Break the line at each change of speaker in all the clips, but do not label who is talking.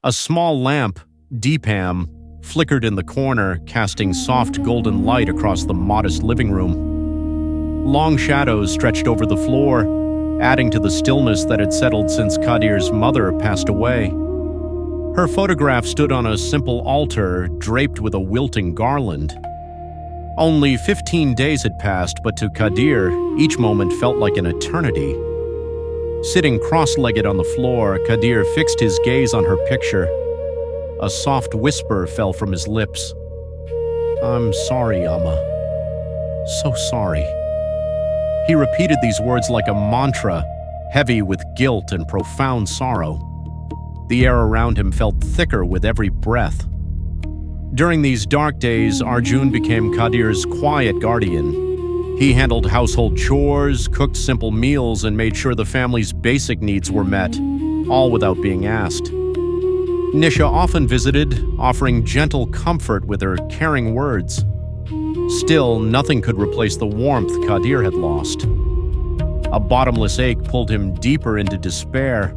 A small lamp, DPAM, flickered in the corner, casting soft golden light across the modest living room. Long shadows stretched over the floor, adding to the stillness that had settled since Kadhir's mother passed away. Her photograph stood on a simple altar, draped with a wilting garland. Only 15 days had passed, but to Kadhir, each moment felt like an eternity. Sitting cross-legged on the floor, Kadhir fixed his gaze on her picture. A soft whisper fell from his lips. "I'm sorry, Amma. So sorry." He repeated these words like a mantra, heavy with guilt and profound sorrow. The air around him felt thicker with every breath. During these dark days, Arjun became Kadhir's quiet guardian. He handled household chores, cooked simple meals, and made sure the family's basic needs were met, all without being asked. Nisha often visited, offering gentle comfort with her caring words. Still, nothing could replace the warmth Kadhir had lost. A bottomless ache pulled him deeper into despair.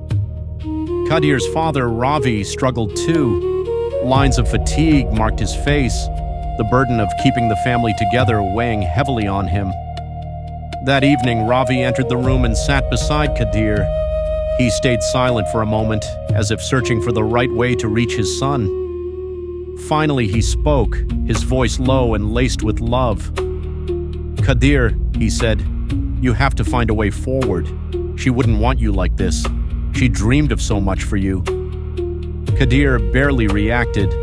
Kadhir's father, Ravi, struggled too. Lines of fatigue marked his face, the burden of keeping the family together weighing heavily on him. That evening, Ravi entered the room and sat beside Kadhir. He stayed silent for a moment, as if searching for the right way to reach his son. Finally, he spoke, his voice low and laced with love. "Kadhir," he said, "you have to find a way forward. She wouldn't want you like this. She dreamed of so much for you." Kadhir barely reacted,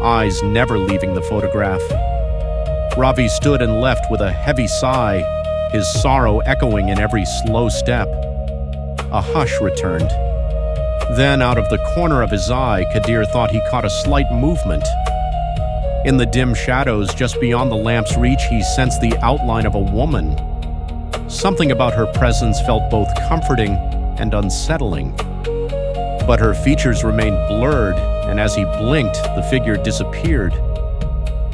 eyes never leaving the photograph. Ravi stood and left with a heavy sigh, his sorrow echoing in every slow step. A hush returned. Then, out of the corner of his eye, Kadhir thought he caught a slight movement. In the dim shadows just beyond the lamp's reach, he sensed the outline of a woman. Something about her presence felt both comforting and unsettling. But her features remained blurred, and as he blinked, the figure disappeared.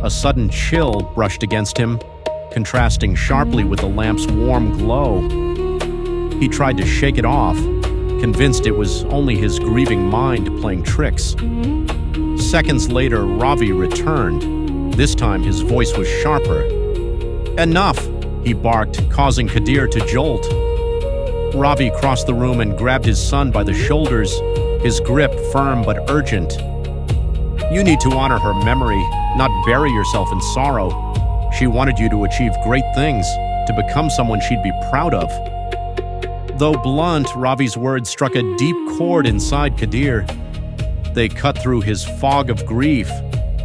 A sudden chill brushed against him, contrasting sharply with the lamp's warm glow. He tried to shake it off, convinced it was only his grieving mind playing tricks. Seconds later, Ravi returned. This time, his voice was sharper. "Enough!" he barked, causing Kadhir to jolt. Ravi crossed the room and grabbed his son by the shoulders, his grip firm but urgent. "You need to honor her memory, not bury yourself in sorrow. She wanted you to achieve great things, to become someone she'd be proud of." Though blunt, Ravi's words struck a deep chord inside Kadhir. They cut through his fog of grief,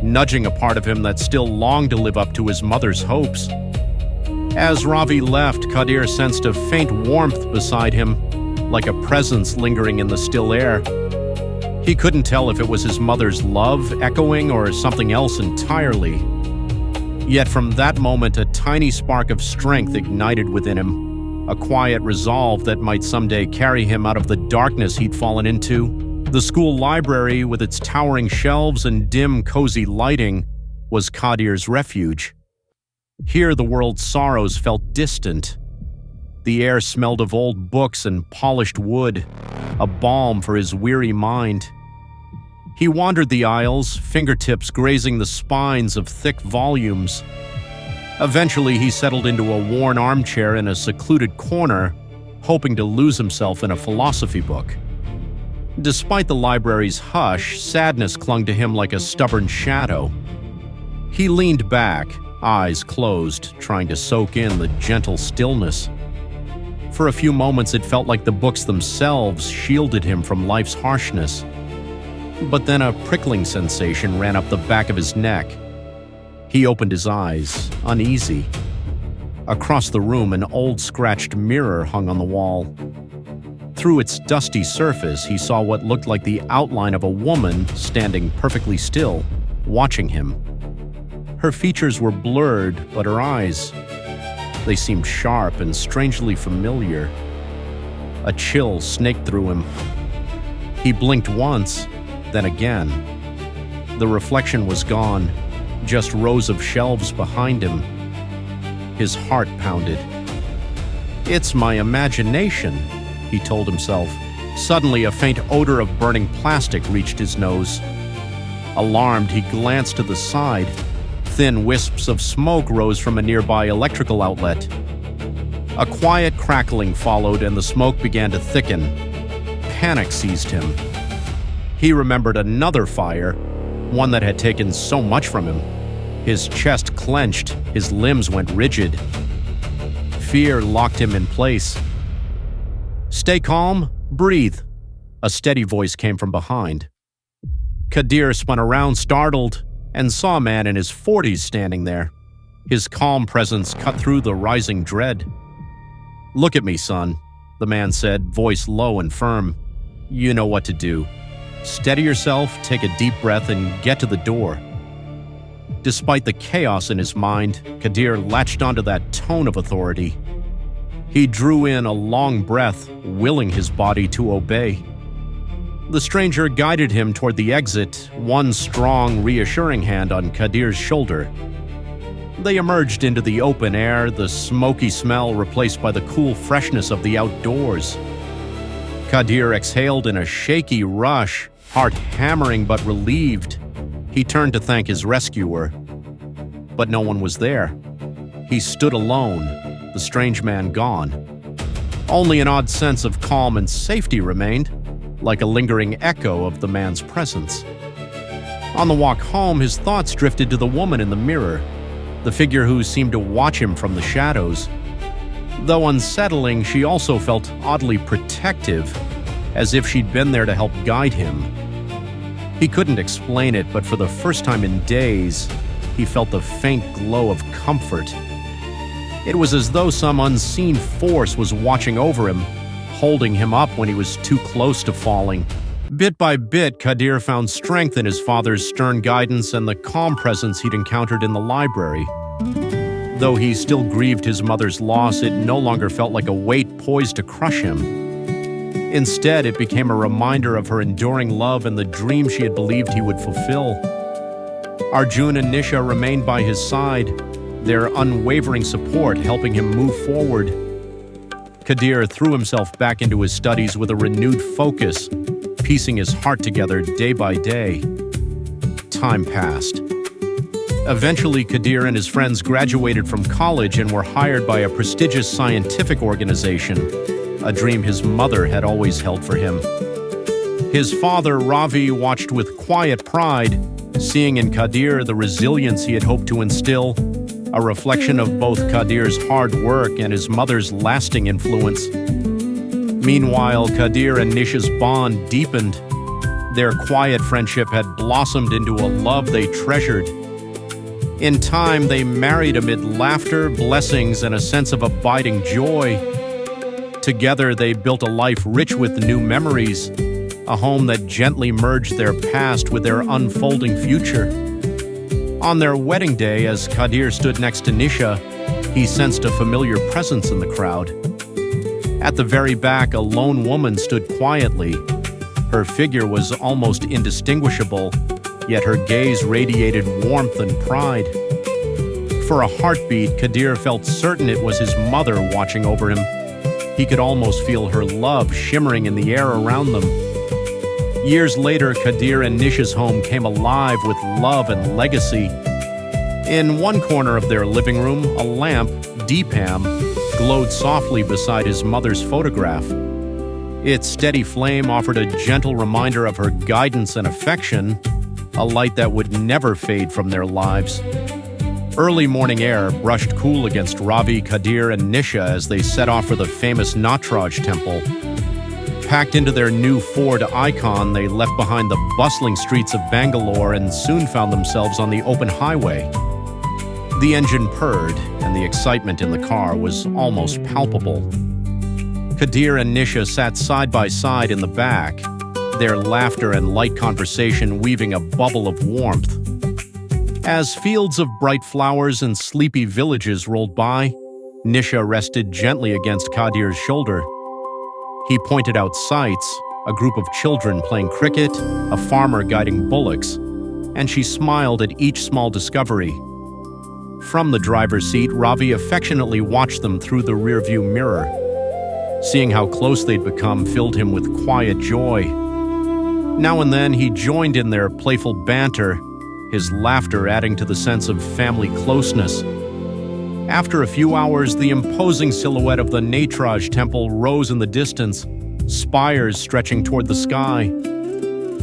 nudging a part of him that still longed to live up to his mother's hopes. As Ravi left, Kadhir sensed a faint warmth beside him, like a presence lingering in the still air. He couldn't tell if it was his mother's love echoing or something else entirely. Yet from that moment, a tiny spark of strength ignited within him. A quiet resolve that might someday carry him out of the darkness he'd fallen into. The school library, with its towering shelves and dim, cozy lighting, was Kadhir's refuge. Here the world's sorrows felt distant. The air smelled of old books and polished wood, a balm for his weary mind. He wandered the aisles, fingertips grazing the spines of thick volumes. Eventually, he settled into a worn armchair in a secluded corner, hoping to lose himself in a philosophy book. Despite the library's hush, sadness clung to him like a stubborn shadow. He leaned back, eyes closed, trying to soak in the gentle stillness. For a few moments, it felt like the books themselves shielded him from life's harshness. But then a prickling sensation ran up the back of his neck. He opened his eyes, uneasy. Across the room, an old scratched mirror hung on the wall. Through its dusty surface, he saw what looked like the outline of a woman standing perfectly still, watching him. Her features were blurred, but her eyes, they seemed sharp and strangely familiar. A chill snaked through him. He blinked once, then again. The reflection was gone, just rows of shelves behind him. His heart pounded. "It's my imagination," he told himself, Suddenly, a faint odor of burning plastic reached his nose. Alarmed, he glanced to the side. Thin wisps of smoke rose from a nearby electrical outlet. A quiet crackling followed, and the smoke began to thicken. Panic seized him. He remembered another fire, one that had taken so much from him. His chest clenched, his limbs went rigid. Fear locked him in place. "Stay calm, breathe," a steady voice came from behind. Kadhir spun around, startled, and saw a man in his 40s standing there. His calm presence cut through the rising dread. "Look at me, son," the man said, voice low and firm. "You know what to do. Steady yourself, take a deep breath, and get to the door." Despite the chaos in his mind, Kadhir latched onto that tone of authority. He drew in a long breath, willing his body to obey. The stranger guided him toward the exit, one strong, reassuring hand on Kadhir's shoulder. They emerged into the open air, the smoky smell replaced by the cool freshness of the outdoors. Kadhir exhaled in a shaky rush, heart hammering but relieved. He turned to thank his rescuer. But no one was there. He stood alone, the strange man gone. Only an odd sense of calm and safety remained, like a lingering echo of the man's presence. On the walk home, his thoughts drifted to the woman in the mirror, the figure who seemed to watch him from the shadows. Though unsettling, she also felt oddly protective, as if she'd been there to help guide him. He couldn't explain it, but for the first time in days, he felt the faint glow of comfort. It was as though some unseen force was watching over him, holding him up when he was too close to falling. Bit by bit, Kadhir found strength in his father's stern guidance and the calm presence he'd encountered in the library. Though he still grieved his mother's loss, it no longer felt like a weight poised to crush him. Instead, it became a reminder of her enduring love and the dream she had believed he would fulfill. Arjun and Nisha remained by his side, their unwavering support helping him move forward. Kadhir threw himself back into his studies with a renewed focus, piecing his heart together day by day. Time passed. Eventually, Kadhir and his friends graduated from college and were hired by a prestigious scientific organization, a dream his mother had always held for him. His father, Ravi, watched with quiet pride, seeing in Kadhir the resilience he had hoped to instill, a reflection of both Kadhir's hard work and his mother's lasting influence. Meanwhile, Kadhir and Nisha's bond deepened. Their quiet friendship had blossomed into a love they treasured. In time, they married amid laughter, blessings, and a sense of abiding joy. Together, they built a life rich with new memories, a home that gently merged their past with their unfolding future. On their wedding day, as Kadhir stood next to Nisha, he sensed a familiar presence in the crowd. At the very back, a lone woman stood quietly. Her figure was almost indistinguishable, yet her gaze radiated warmth and pride. For a heartbeat, Kadhir felt certain it was his mother watching over him. He could almost feel her love shimmering in the air around them. Years later, Kadhir and Nisha's home came alive with love and legacy. In one corner of their living room, a lamp, Deepam, glowed softly beside his mother's photograph. Its steady flame offered a gentle reminder of her guidance and affection, a light that would never fade from their lives. Early morning air brushed cool against Ravi, Kadhir, and Nisha as they set off for the famous Natraj temple. Packed into their new Ford Icon, they left behind the bustling streets of Bangalore and soon found themselves on the open highway. The engine purred, and the excitement in the car was almost palpable. Kadhir and Nisha sat side by side in the back, their laughter and light conversation weaving a bubble of warmth. As fields of bright flowers and sleepy villages rolled by, Nisha rested gently against Kadhir's shoulder. He pointed out sights, a group of children playing cricket, a farmer guiding bullocks, and she smiled at each small discovery. From the driver's seat, Ravi affectionately watched them through the rearview mirror. Seeing how close they'd become filled him with quiet joy. Now and then he joined in their playful banter, his laughter adding to the sense of family closeness. After a few hours, the imposing silhouette of the Natraj temple rose in the distance, spires stretching toward the sky.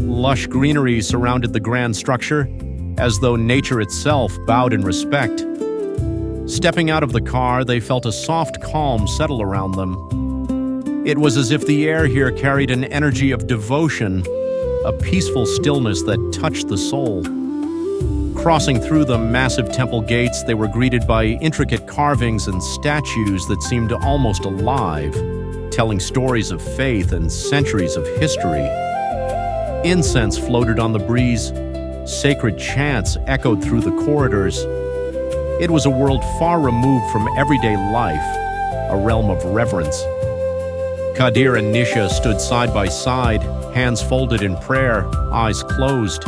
Lush greenery surrounded the grand structure, as though nature itself bowed in respect. Stepping out of the car, they felt a soft calm settle around them. It was as if the air here carried an energy of devotion, a peaceful stillness that touched the soul. Crossing through the massive temple gates, they were greeted by intricate carvings and statues that seemed almost alive, telling stories of faith and centuries of history. Incense floated on the breeze. Sacred chants echoed through the corridors. It was a world far removed from everyday life, a realm of reverence. Kadhir and Nisha stood side by side, hands folded in prayer, eyes closed.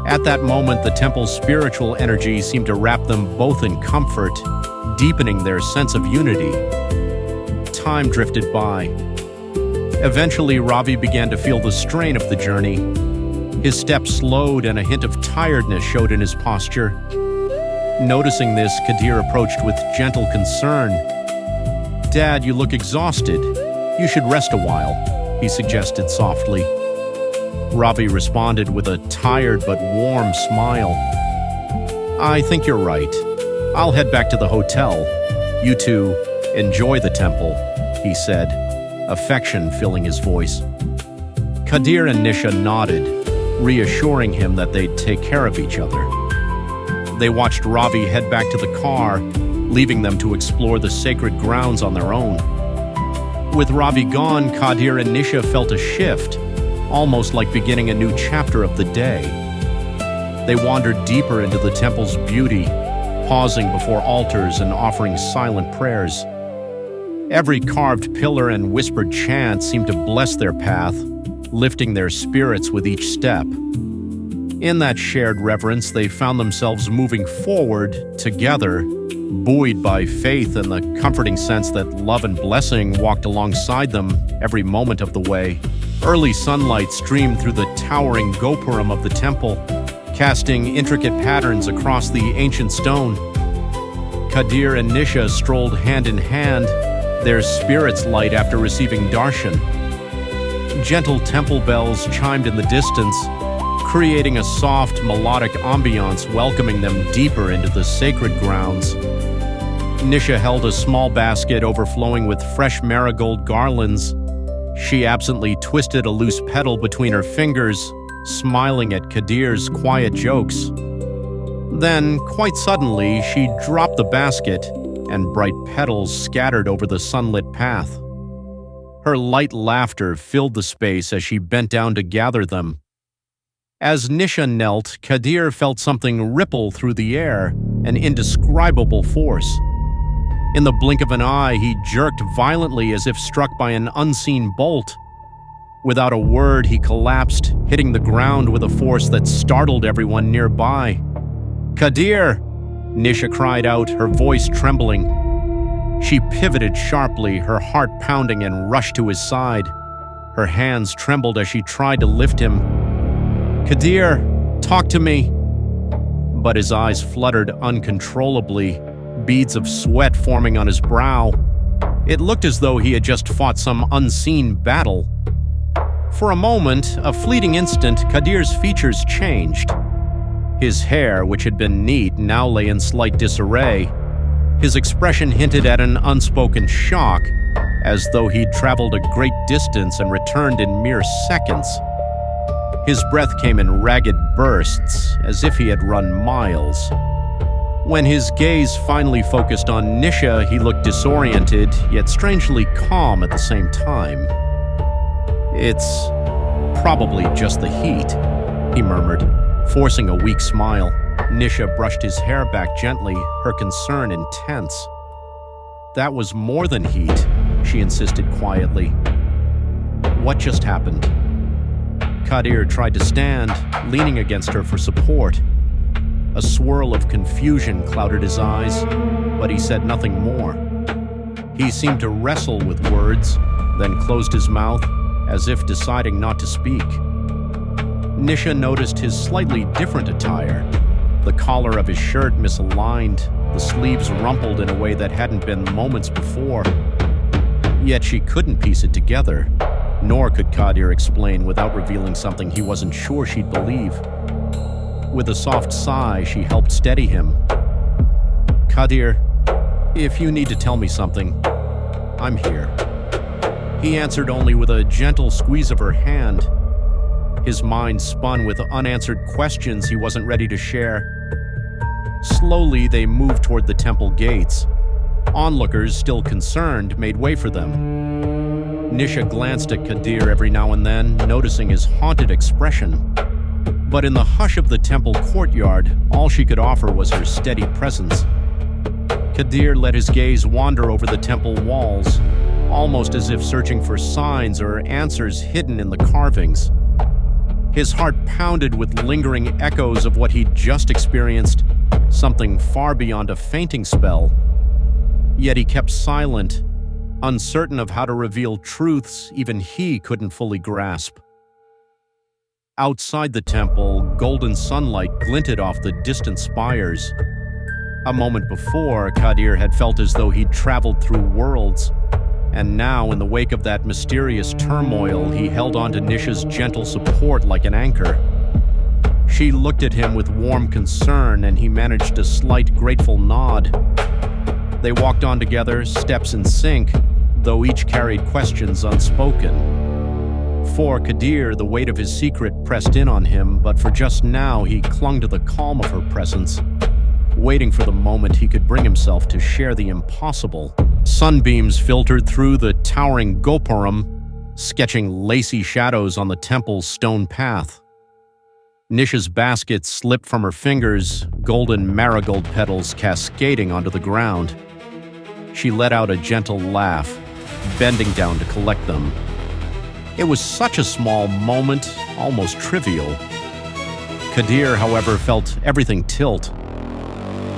At that moment, the temple's spiritual energy seemed to wrap them both in comfort, deepening their sense of unity. Time drifted by. Eventually, Ravi began to feel the strain of the journey. His steps slowed and a hint of tiredness showed in his posture. Noticing this, Kadhir approached with gentle concern. "Dad, you look exhausted. You should rest a while," he suggested softly. Ravi responded with a tired but warm smile. "I think you're right. I'll head back to the hotel. You two, enjoy the temple," he said, affection filling his voice. Kadhir and Nisha nodded, reassuring him that they'd take care of each other. They watched Ravi head back to the car, leaving them to explore the sacred grounds on their own. With Ravi gone, Kadhir and Nisha felt a shift, almost like beginning a new chapter of the day. They wandered deeper into the temple's beauty, pausing before altars and offering silent prayers. Every carved pillar and whispered chant seemed to bless their path, lifting their spirits with each step. In that shared reverence, they found themselves moving forward, together, buoyed by faith and the comforting sense that love and blessing walked alongside them every moment of the way. Early sunlight streamed through the towering gopuram of the temple, casting intricate patterns across the ancient stone. Kadhir and Nisha strolled hand in hand, their spirits light after receiving darshan. Gentle temple bells chimed in the distance, creating a soft, melodic ambiance welcoming them deeper into the sacred grounds. Nisha held a small basket overflowing with fresh marigold garlands. She absently twisted a loose petal between her fingers, smiling at Kadhir's quiet jokes. Then, quite suddenly, she dropped the basket, and bright petals scattered over the sunlit path. Her light laughter filled the space as she bent down to gather them. As Nisha knelt, Kadhir felt something ripple through the air, an indescribable force. In the blink of an eye, he jerked violently as if struck by an unseen bolt. Without a word, he collapsed, hitting the ground with a force that startled everyone nearby. "Kadhir!" Nisha cried out, her voice trembling. She pivoted sharply, her heart pounding, and rushed to his side. Her hands trembled as she tried to lift him. "Kadhir, talk to me!" But his eyes fluttered uncontrollably, beads of sweat forming on his brow. It looked as though he had just fought some unseen battle. For a moment, a fleeting instant, Kadhir's features changed. His hair, which had been neat, now lay in slight disarray. His expression hinted at an unspoken shock, as though he'd traveled a great distance and returned in mere seconds. His breath came in ragged bursts, as if he had run miles. When his gaze finally focused on Nisha, he looked disoriented, yet strangely calm at the same time. "It's probably just the heat," he murmured, forcing a weak smile. Nisha brushed his hair back gently, her concern intense. "That was more than heat," she insisted quietly. "What just happened?" Kadhir tried to stand, leaning against her for support. A swirl of confusion clouded his eyes, but he said nothing more. He seemed to wrestle with words, then closed his mouth, as if deciding not to speak. Nisha noticed his slightly different attire. The collar of his shirt misaligned, the sleeves rumpled in a way that hadn't been moments before. Yet she couldn't piece it together, nor could Kadhir explain without revealing something he wasn't sure she'd believe. With a soft sigh, she helped steady him. "Kadhir, if you need to tell me something, I'm here." He answered only with a gentle squeeze of her hand. His mind spun with unanswered questions he wasn't ready to share. Slowly, they moved toward the temple gates. Onlookers, still concerned, made way for them. Nisha glanced at Kadhir every now and then, noticing his haunted expression. But in the hush of the temple courtyard, all she could offer was her steady presence. Kadhir let his gaze wander over the temple walls, almost as if searching for signs or answers hidden in the carvings. His heart pounded with lingering echoes of what he'd just experienced, something far beyond a fainting spell. Yet he kept silent, uncertain of how to reveal truths even he couldn't fully grasp. Outside the temple, golden sunlight glinted off the distant spires. A moment before, Kadhir had felt as though he'd traveled through worlds, and now, in the wake of that mysterious turmoil, he held on to Nisha's gentle support like an anchor. She looked at him with warm concern, and he managed a slight, grateful nod. They walked on together, steps in sync, though each carried questions unspoken. For Kadhir, the weight of his secret pressed in on him, but for just now he clung to the calm of her presence, waiting for the moment he could bring himself to share the impossible. Sunbeams filtered through the towering gopuram, sketching lacy shadows on the temple's stone path. Nisha's basket slipped from her fingers, golden marigold petals cascading onto the ground. She let out a gentle laugh, bending down to collect them. It was such a small moment, almost trivial. Kadhir, however, felt everything tilt.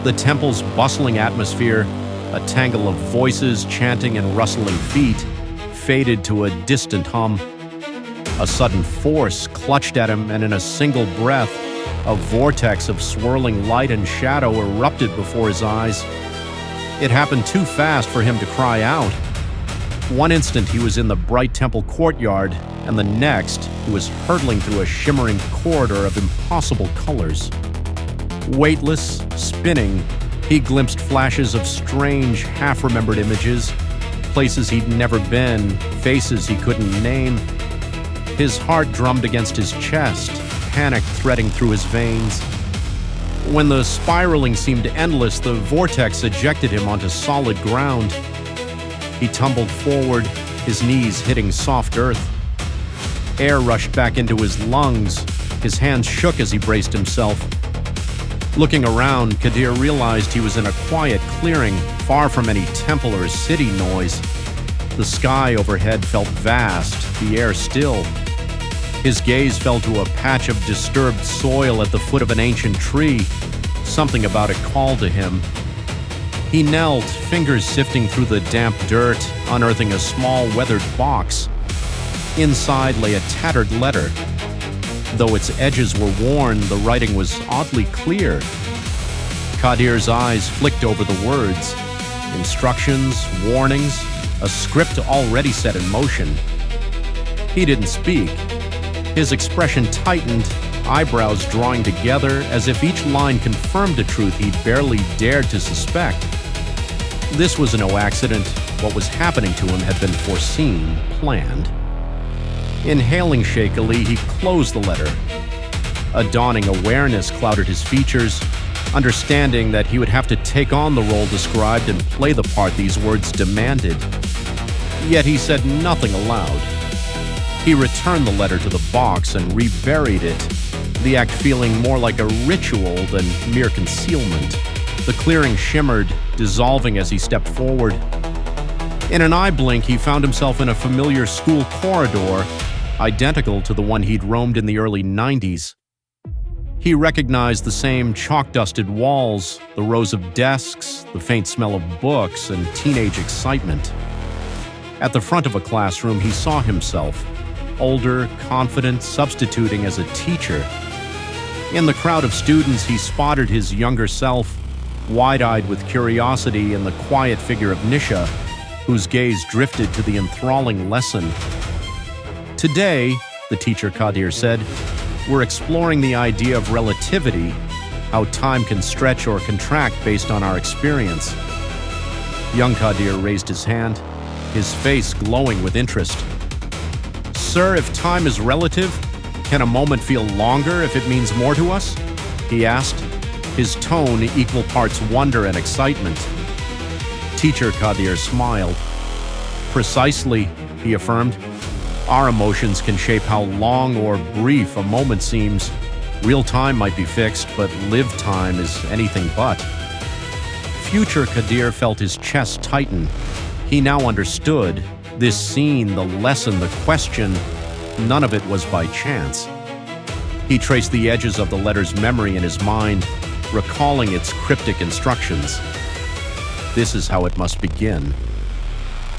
The temple's bustling atmosphere, a tangle of voices, chanting, and rustling feet, faded to a distant hum. A sudden force clutched at him, and in a single breath, a vortex of swirling light and shadow erupted before his eyes. It happened too fast for him to cry out. One instant he was in the bright temple courtyard, and the next he was hurtling through a shimmering corridor of impossible colors. Weightless, spinning, he glimpsed flashes of strange, half-remembered images, places he'd never been, faces he couldn't name. His heart drummed against his chest, panic threading through his veins. When the spiraling seemed endless, the vortex ejected him onto solid ground. He tumbled forward, his knees hitting soft earth. Air rushed back into his lungs. His hands shook as he braced himself. Looking around, Kadhir realized he was in a quiet clearing, far from any temple or city noise. The sky overhead felt vast, the air still. His gaze fell to a patch of disturbed soil at the foot of an ancient tree. Something about it called to him. He knelt, fingers sifting through the damp dirt, unearthing a small weathered box. Inside lay a tattered letter. Though its edges were worn, the writing was oddly clear. Kadhir's eyes flicked over the words. Instructions, warnings, a script already set in motion. He didn't speak. His expression tightened, eyebrows drawing together as if each line confirmed a truth he'd barely dared to suspect. This was no accident. What was happening to him had been foreseen, planned. Inhaling shakily, he closed the letter. A dawning awareness clouded his features, understanding that he would have to take on the role described and play the part these words demanded. Yet he said nothing aloud. He returned the letter to the box and reburied it, the act feeling more like a ritual than mere concealment. The clearing shimmered, dissolving as he stepped forward. In an eye blink, he found himself in a familiar school corridor, identical to the one he'd roamed in the early 90s. He recognized the same chalk-dusted walls, the rows of desks, the faint smell of books, and teenage excitement. At the front of a classroom, he saw himself, older, confident, substituting as a teacher. In the crowd of students, he spotted his younger self, wide-eyed with curiosity, in the quiet figure of Nisha, whose gaze drifted to the enthralling lesson. Today, the teacher Kadhir said, we're exploring the idea of relativity, how time can stretch or contract based on our experience. Young Kadhir raised his hand, his face glowing with interest. Sir, if time is relative, can a moment feel longer if it means more to us? He asked, his tone equal parts wonder and excitement. Teacher Kadhir smiled. Precisely, he affirmed. Our emotions can shape how long or brief a moment seems. Real time might be fixed, but lived time is anything but. Future Kadhir felt his chest tighten. He now understood. This scene, the lesson, the question, none of it was by chance. He traced the edges of the letter's memory in his mind, recalling its cryptic instructions. This is how it must begin.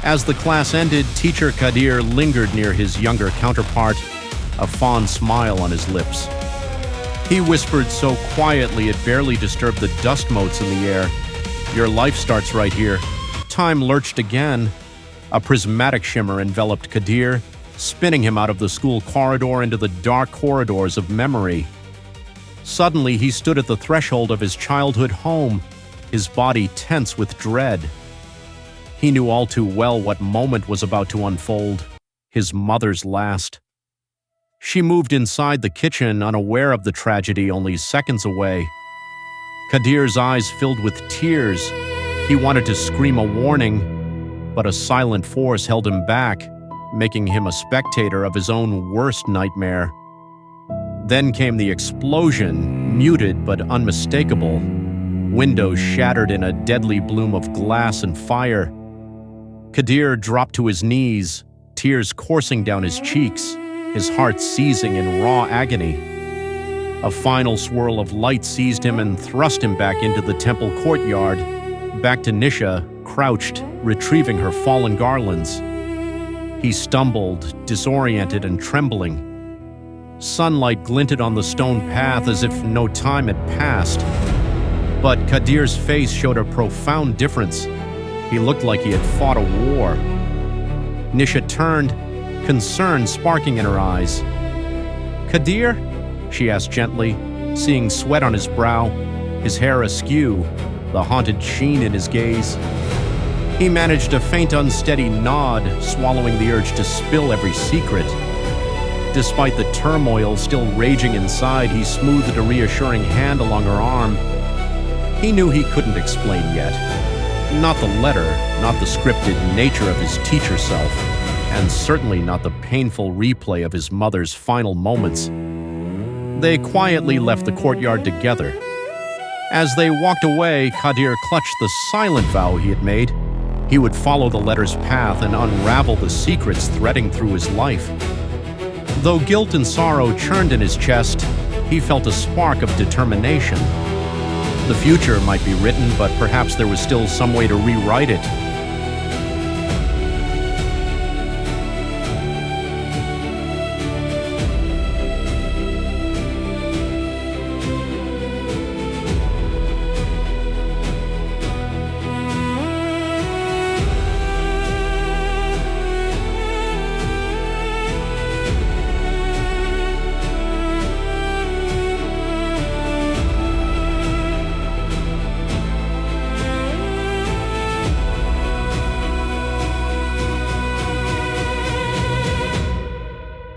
As the class ended, Teacher Kadhir lingered near his younger counterpart, a fond smile on his lips. He whispered so quietly it barely disturbed the dust motes in the air. Your life starts right here. Time lurched again. A prismatic shimmer enveloped Kadhir, spinning him out of the school corridor into the dark corridors of memory. Suddenly, he stood at the threshold of his childhood home, his body tense with dread. He knew all too well what moment was about to unfold, his mother's last. She moved inside the kitchen, unaware of the tragedy only seconds away. Kadhir's eyes filled with tears. He wanted to scream a warning, but a silent force held him back, making him a spectator of his own worst nightmare. Then came the explosion, muted but unmistakable. Windows shattered in a deadly bloom of glass and fire. Kadhir dropped to his knees, tears coursing down his cheeks, his heart seizing in raw agony. A final swirl of light seized him and thrust him back into the temple courtyard, back to Nisha, crouched, retrieving her fallen garlands. He stumbled, disoriented and trembling. Sunlight glinted on the stone path as if no time had passed. But Kadhir's face showed a profound difference. He looked like he had fought a war. Nisha turned, concern sparking in her eyes. Kadhir? She asked gently, seeing sweat on his brow, his hair askew, the haunted sheen in his gaze. He managed a faint, unsteady nod, swallowing the urge to spill every secret. Despite the turmoil still raging inside, he smoothed a reassuring hand along her arm. He knew he couldn't explain yet. Not the letter, not the scripted nature of his teacher self, and certainly not the painful replay of his mother's final moments. They quietly left the courtyard together. As they walked away, Kadhir clutched the silent vow he had made. He would follow the letter's path and unravel the secrets threading through his life. Though guilt and sorrow churned in his chest, he felt a spark of determination. The future might be written, but perhaps there was still some way to rewrite it,